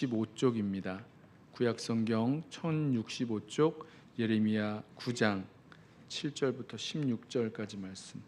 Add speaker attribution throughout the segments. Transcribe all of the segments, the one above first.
Speaker 1: 1065쪽입니다. 구약성경 1065쪽 예레미야 9장 7절부터 16절까지 말씀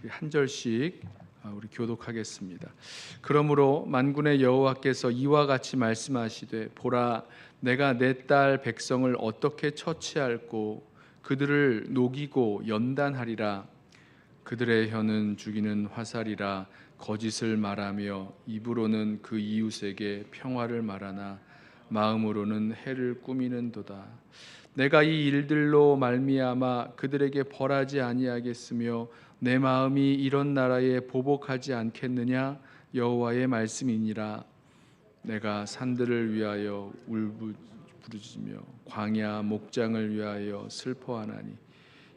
Speaker 1: 한 절씩 우리 교독하겠습니다. 그러므로 만군의 여호와께서 이와 같이 말씀하시되 보라, 내가 내 딸 백성을 어떻게 처치할꼬 그들을 녹이고 연단하리라. 그들의 혀는 죽이는 화살이라 거짓을 말하며 입으로는 그 이웃에게 평화를 말하나 마음으로는 해를 꾸미는도다. 내가 이 일들로 말미암아 그들에게 벌하지 아니하겠으며 내 마음이 이런 나라에 보복하지 않겠느냐 여호와의 말씀이니라. 내가 산들을 위하여 울부짖으며 광야 목장을 위하여 슬퍼하나니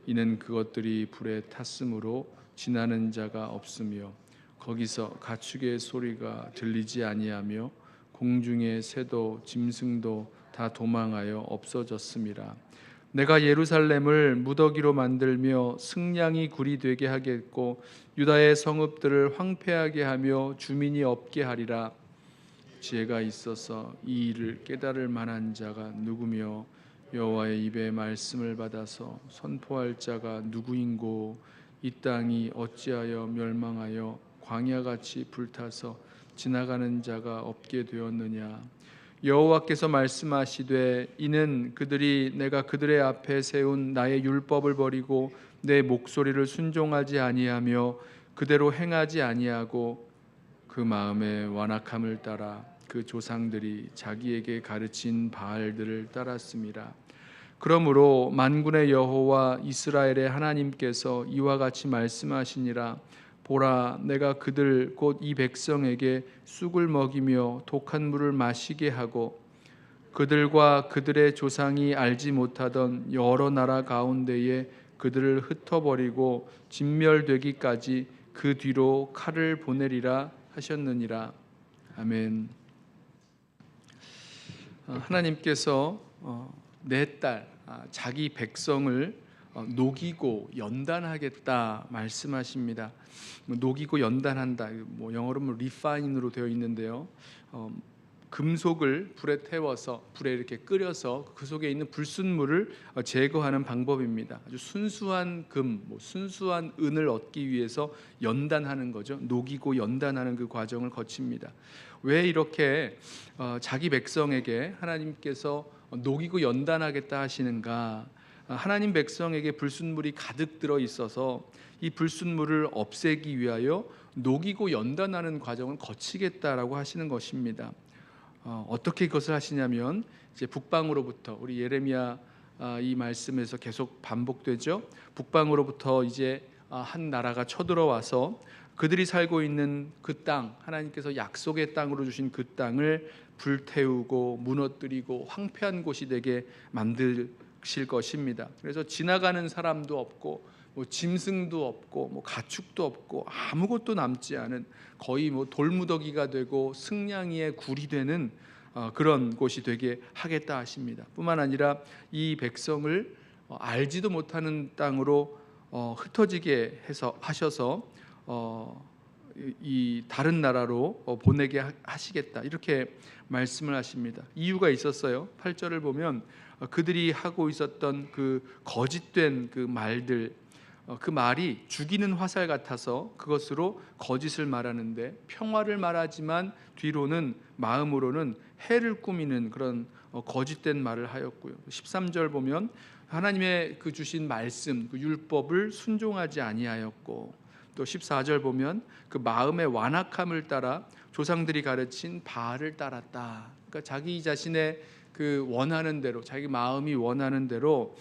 Speaker 1: 이는 그것들이 불에 탔으므로 지나는 자가 없으며 거기서 가축의 소리가 들리지 아니하며 공중의 새도 짐승도 다 도망하여 없어졌음이라. 내가 예루살렘을 무더기로 만들며 승냥이 굴이 되게 하겠고 유다의 성읍들을 황폐하게 하며 주민이 없게 하리라. 지혜가 있어서 이 일을 깨달을 만한 자가 누구며 여호와의 입의 말씀을 받아서 선포할 자가 누구인고 이 땅이 어찌하여 멸망하여 광야같이 불타서 지나가는 자가 없게 되었느냐. 여호와께서 말씀하시되 이는 그들이 내가 그들의 앞에 세운 나의 율법을 버리고 내 목소리를 순종하지 아니하며 그대로 행하지 아니하고 그 마음의 완악함을 따라 그 조상들이 자기에게 가르친 바알들을 따랐음이라. 그러므로 만군의 여호와 이스라엘의 하나님께서 이와 같이 말씀하시니라. 보라, 내가 그들 곧 이 백성에게 쑥을 먹이며 독한 물을 마시게 하고 그들과 그들의 조상이 알지 못하던 여러 나라 가운데에 그들을 흩어버리고 진멸되기까지 그 뒤로 칼을 보내리라 하셨느니라. 아멘. 하나님께서 내 딸, 자기 백성을 녹이고 연단하겠다 말씀하십니다. 녹이고 연단한다. 영어로 refine으로 되어 있는데요. 금속을 불에 태워서 불에 이렇게 끓여서 그 속에 있는 불순물을 제거하는 방법입니다. 아주 순수한 금, 순수한 은을 얻기 위해서 연단하는 거죠. 녹이고 연단하는 그 과정을 거칩니다. 왜 이렇게 자기 백성에게 하나님께서 녹이고 연단하겠다 하시는가? 하나님 백성에게 불순물이 가득 들어 있어서 이 불순물을 없애기 위하여 녹이고 연단하는 과정을 거치겠다라고 하시는 것입니다. 어떻게 그것을 하시냐면 이제 북방으로부터 우리 예레미야 이 말씀에서 계속 반복되죠. 북방으로부터 이제 한 나라가 쳐들어와서 그들이 살고 있는 그 땅, 하나님께서 약속의 땅으로 주신 그 땅을 불태우고 무너뜨리고 황폐한 곳이 되게 만드실 것입니다. 그래서 지나가는 사람도 없고 짐승도 없고 가축도 없고 아무것도 남지 않은 거의 돌무더기가 되고 승냥이의 굴이 되는 그런 곳이 되게 하겠다 하십니다. 뿐만 아니라 이 백성을 알지도 못하는 땅으로 흩어지게 해서 하셔서 이 다른 나라로 보내게 하시겠다 이렇게 말씀을 하십니다. 이유가 있었어요. 8절을 보면 그들이 하고 있었던 그 거짓된 그 말들, 그 말이 죽이는 화살 같아서 그것으로 거짓을 말하는데 평화를 말하지만 뒤로는 마음으로는 해를 꾸미는 그런 거짓된 말을 하였고요. 13절 보면 하나님의 그 주신 말씀, 그 율법을 순종하지 아니하였고, 또 14절 보면 그 마음의 완악함을 따라 조상들이 가르친 바알을 따랐다. 그러니까 자기 자신의 그 원하는 대로, 자기 마음이 원하는 대로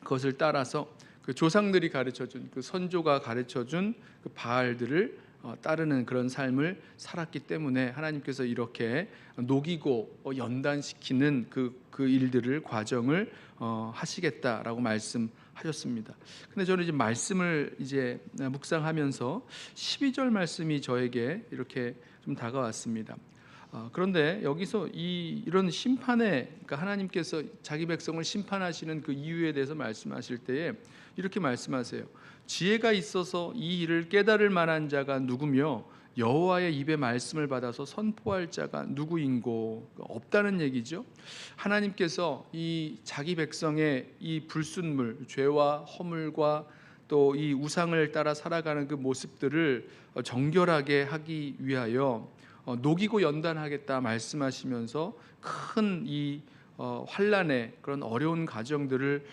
Speaker 1: 그것을 따라서 그 조상들이 가르쳐준, 그 선조가 가르쳐준 그 바알들을 따르는 그런 삶을 살았기 때문에 하나님께서 이렇게 녹이고 연단시키는 그 일들을 과정을 하시겠다라고 말씀하셨습니다. 근데 저는 이제 말씀을 이제 묵상하면서 12절 말씀이 저에게 이렇게 좀 다가왔습니다. 그런데 여기서 이런 심판에, 그러니까 하나님께서 자기 백성을 심판하시는 그 이유에 대해서 말씀하실 때에 이렇게 말씀하세요. 지혜가 있어서 이 일을 깨달을 만한 자가 누구며 여호와의 입의 말씀을 받아서 선포할 자가 누구인고? 없다는 얘기죠. 하나님께서 이 자기 백성의 이 불순물, 죄와 허물과 또 이 우상을 따라 살아가는 그 모습들을 정결하게 하기 위하여 녹이고 연단하겠다 말씀하시면서 큰 이 환난의 그런 어려운 가정들을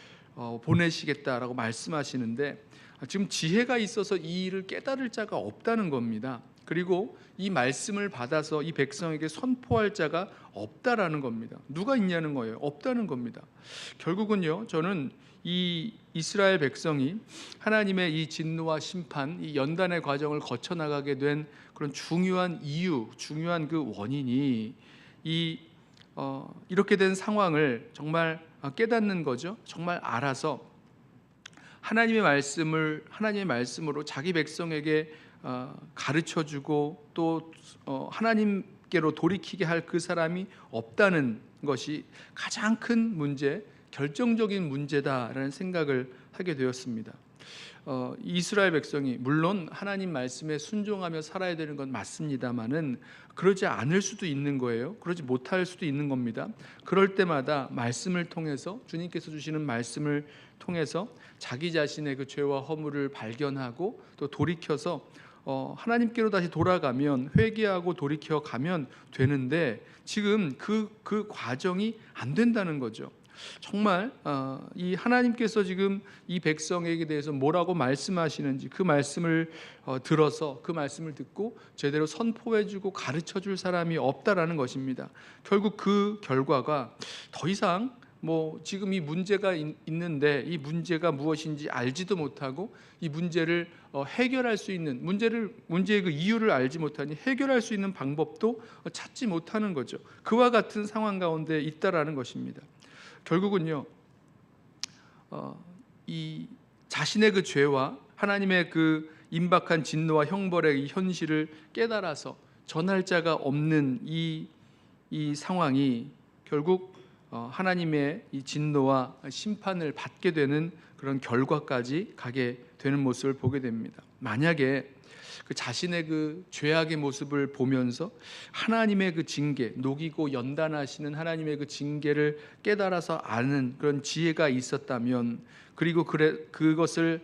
Speaker 1: 보내시겠다라고 말씀하시는데, 지금 지혜가 있어서 이 일을 깨달을 자가 없다는 겁니다. 그리고 이 말씀을 받아서 이 백성에게 선포할 자가 없다라는 겁니다. 누가 있냐는 거예요. 없다는 겁니다. 결국은요, 저는 이 이스라엘 백성이 하나님의 이 진노와 심판, 이 연단의 과정을 거쳐 나가게 된 그런 중요한 이유, 중요한 그 원인이 이렇게 된 상황을 정말 깨닫는 거죠. 정말 알아서 하나님의 말씀으로 자기 백성에게 가르쳐주고 또 하나님께로 돌이키게 할 그 사람이 없다는 것이 가장 큰 문제, 결정적인 문제다라는 생각을 하게 되었습니다. 이스라엘 백성이 물론 하나님 말씀에 순종하며 살아야 되는 건 맞습니다만은 그러지 않을 수도 있는 거예요. 그러지 못할 수도 있는 겁니다. 그럴 때마다 말씀을 통해서, 주님께서 주시는 말씀을 통해서 자기 자신의 그 죄와 허물을 발견하고 또 돌이켜서 하나님께로 다시 돌아가면, 회개하고 돌이켜 가면 되는데, 지금 그 과정이 안 된다는 거죠. 정말 이 하나님께서 지금 이 백성에게 대해서 뭐라고 말씀하시는지 그 말씀을 들어서, 그 말씀을 듣고 제대로 선포해주고 가르쳐줄 사람이 없다라는 것입니다. 결국 그 결과가 더 이상 지금 이 문제가 있는데 이 문제가 무엇인지 알지도 못하고 이 문제를 해결할 수 있는, 문제의 그 이유를 알지 못하니 해결할 수 있는 방법도 찾지 못하는 거죠. 그와 같은 상황 가운데 있다라는 것입니다. 결국은요, 이 자신의 그 죄와 하나님의 그 임박한 진노와 형벌의 이 현실을 깨달아서 전할 자가 없는 이 상황이 결국 하나님의 이 진노와 심판을 받게 되는 그런 결과까지 가게 되는 모습을 보게 됩니다. 만약에 그 자신의 그 죄악의 모습을 보면서 하나님의 그 징계, 녹이고 연단하시는 하나님의 그 징계를 깨달아서 아는 그런 지혜가 있었다면, 그리고 그것을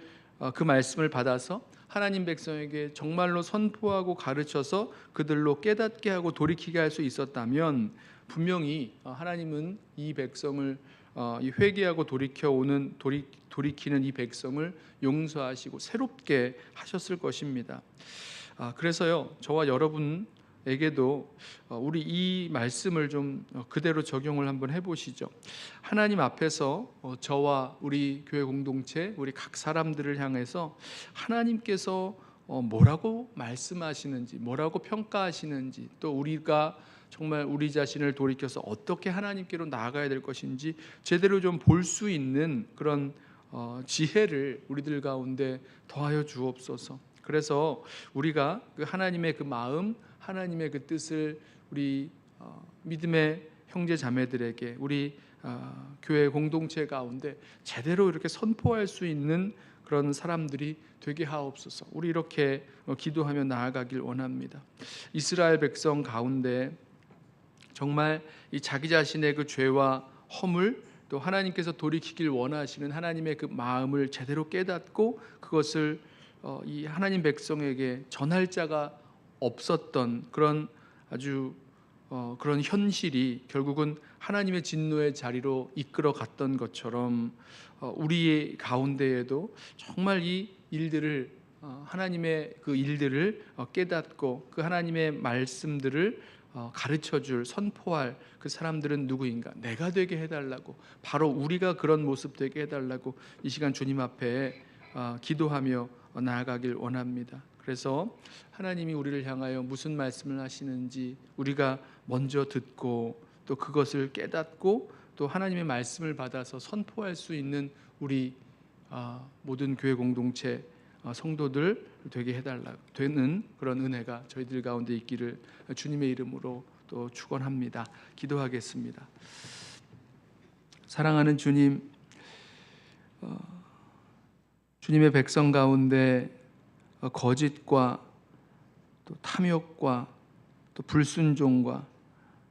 Speaker 1: 그 말씀을 받아서 하나님 백성에게 정말로 선포하고 가르쳐서 그들로 깨닫게 하고 돌이키게 할 수 있었다면, 분명히 하나님은 이 백성을 이 회개하고 돌이키는 이 백성을 용서하시고 새롭게 하셨을 것입니다. 그래서요, 저와 여러분에게도 우리 이 말씀을 좀 그대로 적용을 한번 해보시죠. 하나님 앞에서 저와 우리 교회 공동체, 우리 각 사람들을 향해서 하나님께서 뭐라고 말씀하시는지, 뭐라고 평가하시는지, 또 우리가 정말 우리 자신을 돌이켜서 어떻게 하나님께로 나아가야 될 것인지 제대로 좀 볼 수 있는 그런 지혜를 우리들 가운데 더하여 주옵소서. 그래서 우리가 그 하나님의 그 마음, 하나님의 그 뜻을 우리 믿음의 형제 자매들에게, 우리 교회 공동체 가운데 제대로 이렇게 선포할 수 있는 그런 사람들이 되게 하옵소서. 우리 이렇게 기도하며 나아가길 원합니다. 이스라엘 백성 가운데 정말 이 자기 자신의 그 죄와 허물, 또 하나님께서 돌이키길 원하시는 하나님의 그 마음을 제대로 깨닫고 그것을 이 하나님 백성에게 전할 자가 없었던 그런 아주 그런 현실이 결국은 하나님의 진노의 자리로 이끌어 갔던 것처럼 우리 가운데에도 정말 이 일들을, 하나님의 그 일들을 깨닫고 그 하나님의 말씀들을 가르쳐줄, 선포할 그 사람들은 누구인가? 내가 되게 해달라고, 바로 우리가 그런 모습 되게 해달라고 이 시간 주님 앞에 기도하며 나아가길 원합니다. 그래서 하나님이 우리를 향하여 무슨 말씀을 하시는지 우리가 먼저 듣고 또 그것을 깨닫고 또 하나님의 말씀을 받아서 선포할 수 있는 우리 모든 교회 공동체 성도들 되게 해달라 되는 그런 은혜가 저희들 가운데 있기를 주님의 이름으로 또 축원합니다. 기도하겠습니다. 사랑하는 주님, 주님의 백성 가운데 거짓과 또 탐욕과 또 불순종과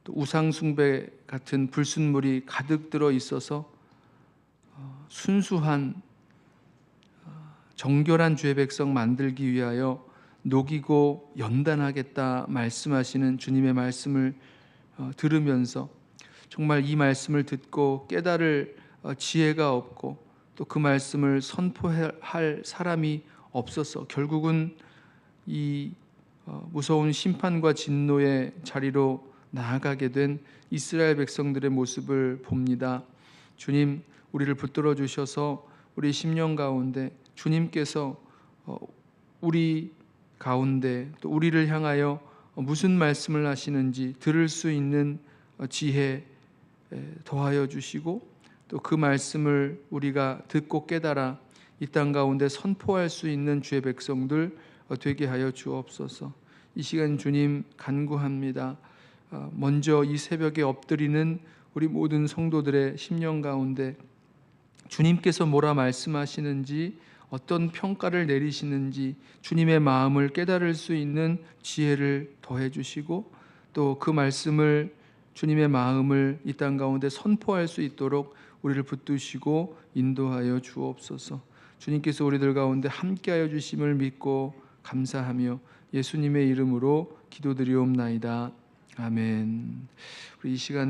Speaker 1: 또 우상숭배 같은 불순물이 가득 들어 있어서 순수한 정결한 주의 백성 만들기 위하여 녹이고 연단하겠다 말씀하시는 주님의 말씀을 들으면서 정말 이 말씀을 듣고 깨달을 지혜가 없고 또 그 말씀을 선포할 사람이 없어서 결국은 이 무서운 심판과 진노의 자리로 나아가게 된 이스라엘 백성들의 모습을 봅니다. 주님, 우리를 붙들어 주셔서 우리 심령 가운데 주님께서 우리 가운데 또 우리를 향하여 무슨 말씀을 하시는지 들을 수 있는 지혜 더하여 주시고 또 그 말씀을 우리가 듣고 깨달아 이 땅 가운데 선포할 수 있는 주의 백성들 되게 하여 주옵소서. 이 시간 주님 간구합니다. 먼저 이 새벽에 엎드리는 우리 모든 성도들의 심령 가운데 주님께서 뭐라 말씀하시는지 어떤 평가를 내리시는지 주님의 마음을 깨달을 수 있는 지혜를 더해 주시고 또 그 말씀을 주님의 마음을 이 땅 가운데 선포할 수 있도록 우리를 붙드시고 인도하여 주옵소서. 주님께서 우리들 가운데 함께하여 주심을 믿고 감사하며 예수님의 이름으로 기도드리옵나이다. 아멘. 우리 이 시간에